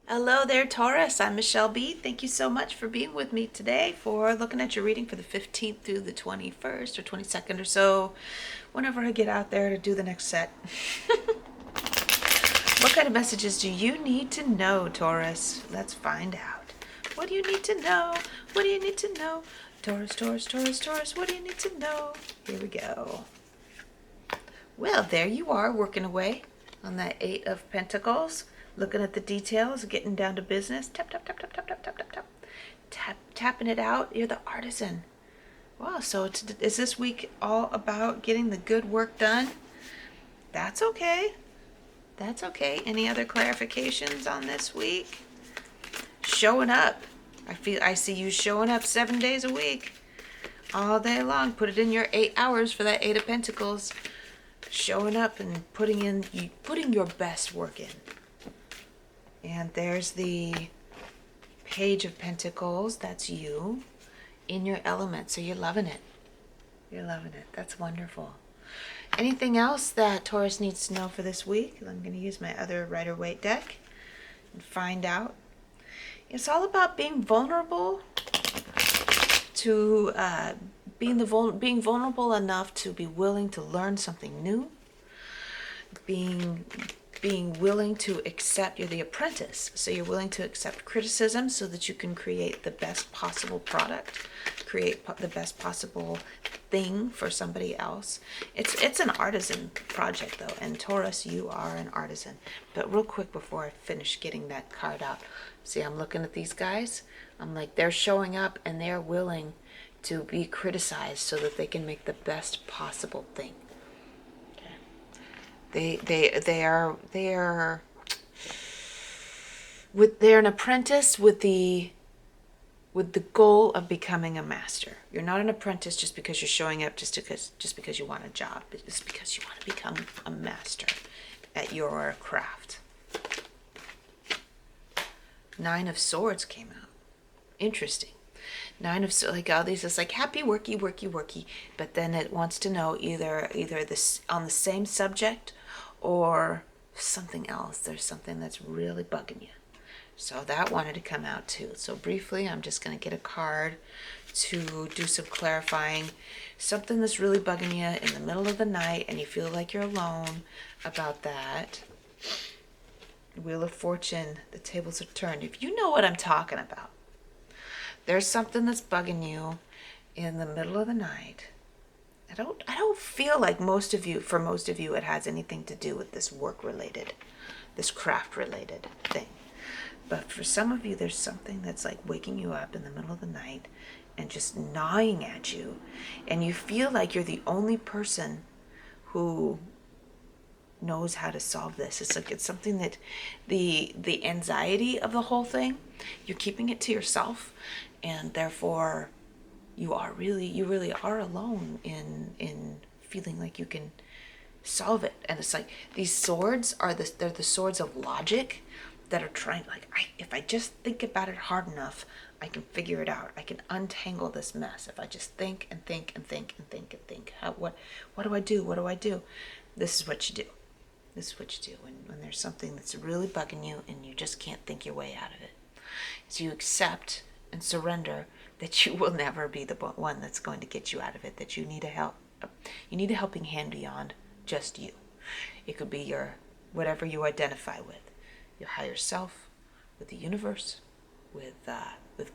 Hello there, Taurus. I'm Michele B. Thank you so much for being with me today for looking at your reading for the 15th through the 21st or 22nd or so, whenever I get out there to do the next set. What kind of messages do you need to know, Taurus? Let's find out. What do you need to know? What do you need to know? Taurus, Taurus, Taurus, Taurus, what do you need to know? Here we go. Well, there you are, working away on that Eight of Pentacles, looking at the details, getting down to business. Tap, tap, tap, tap, tap, tap, tap, tap, tap. Tapping it out. You're the artisan. Wow, so is this week all about getting the good work done? That's okay. That's okay. Any other clarifications on this week? Showing up. I see you showing up 7 days a week, all day long. Put it in your 8 hours for that Eight of Pentacles. Showing up and putting your best work in. And there's the Page of Pentacles. That's you in your element. So you're loving it. You're loving it. That's wonderful. Anything else that Taurus needs to know for this week? I'm going to use my other Rider-Waite deck and find out. It's all about being vulnerable to being vulnerable enough to be willing to learn something new, being willing to accept. You're the apprentice, so you're willing to accept criticism so that you can create the best possible product, create the best possible thing for somebody else. It's an artisan project though, and Taurus, you are an artisan. But real quick before I finish getting that card out, see, I'm looking at these guys. I'm like, they're showing up and they're willing to be criticized so that they can make the best possible thing. Okay. They're an apprentice with the goal of becoming a master. You're not an apprentice just because you're showing up just because you want a job, but just because you want to become a master at your craft. Nine of Swords came out. Interesting. Nine of Swords, like all these is like happy, worky, worky, worky, but then it wants to know either this on the same subject or something else. There's something that's really bugging you. So that wanted to come out too. So briefly, I'm just going to get a card to do some clarifying. Something that's really bugging you in the middle of the night and you feel like you're alone about that. Wheel of Fortune, the tables are turned. If you know what I'm talking about, there's something that's bugging you in the middle of the night. I don't feel like for most of you, it has anything to do with this work-related, this craft-related thing. But for some of you, there's something that's like waking you up in the middle of the night and just gnawing at you. And you feel like you're the only person who knows how to solve this. It's like it's something that the anxiety of the whole thing, you're keeping it to yourself, and therefore you really are alone in feeling like you can solve it. And it's like these swords they're the swords of logic that are trying, like, if I just think about it hard enough, I can figure it out. I can untangle this mess if I just think and think and think and think and think. What do I do? What do I do? This is what you do. This is what you do when there's something that's really bugging you and you just can't think your way out of it. So you accept and surrender that you will never be the one that's going to get you out of it, that you need a helping hand beyond just you. It could be your whatever you identify with, your higher self, with the universe, with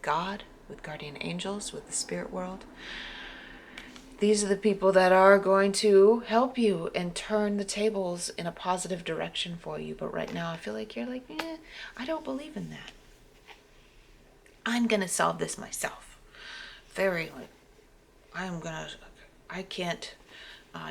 God, with guardian angels, with the spirit world. These are the people that are going to help you and turn the tables in a positive direction for you. But right now I feel like you're like, I don't believe in that. I'm going to solve this myself. I can't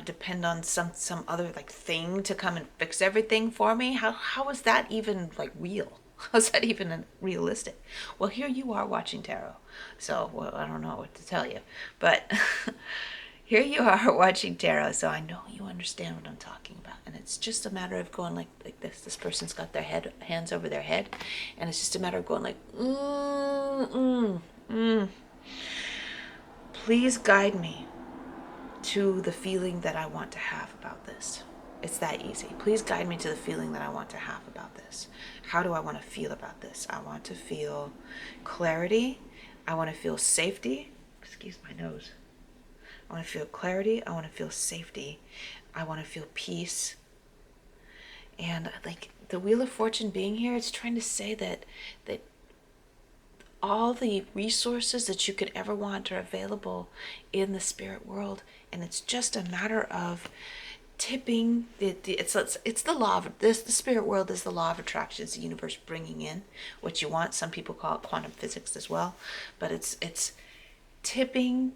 depend on some other like thing to come and fix everything for me. How is that even like real? How's that even realistic? Well, here you are watching tarot. So, well, I don't know what to tell you. But here you are watching tarot, so I know you understand what I'm talking about. And it's just a matter of going like this. This person's got their hands over their head, and it's just a matter of going like, Please guide me to the feeling that I want to have about this. It's that easy. Please guide me to the feeling that I want to have about this. How do I want to feel about this? I want to feel clarity. I want to feel safety. Excuse my nose. I want to feel clarity. I want to feel safety. I want to feel peace. And like the Wheel of Fortune being here, it's trying to say that all the resources that you could ever want are available in the spirit world, and it's just a matter of tipping it's the law of this. The spirit world is the law of attraction. It's the universe bringing in what you want. Some people call it quantum physics as well, but it's tipping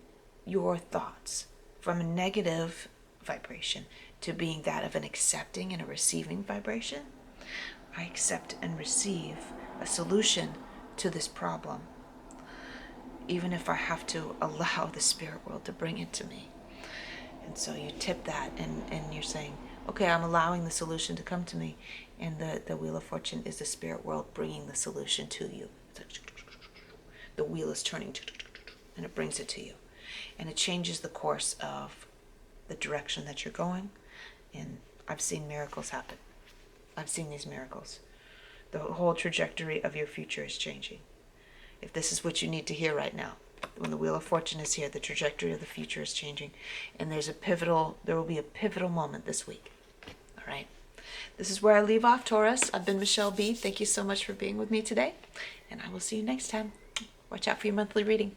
your thoughts from a negative vibration to being that of an accepting and a receiving vibration. I accept and receive a solution to this problem, even if I have to allow the spirit world to bring it to me. And so you tip that, and you're saying, okay, I'm allowing the solution to come to me. And the Wheel of Fortune is the spirit world bringing the solution to you. The wheel is turning, and it brings it to you. And it changes the course of the direction that you're going. And I've seen miracles happen. I've seen these miracles. The whole trajectory of your future is changing. If this is what you need to hear right now, when the Wheel of Fortune is here, the trajectory of the future is changing. And there will be a pivotal moment this week. All right. This is where I leave off, Taurus. I've been Michele B. Thank you so much for being with me today. And I will see you next time. Watch out for your monthly reading.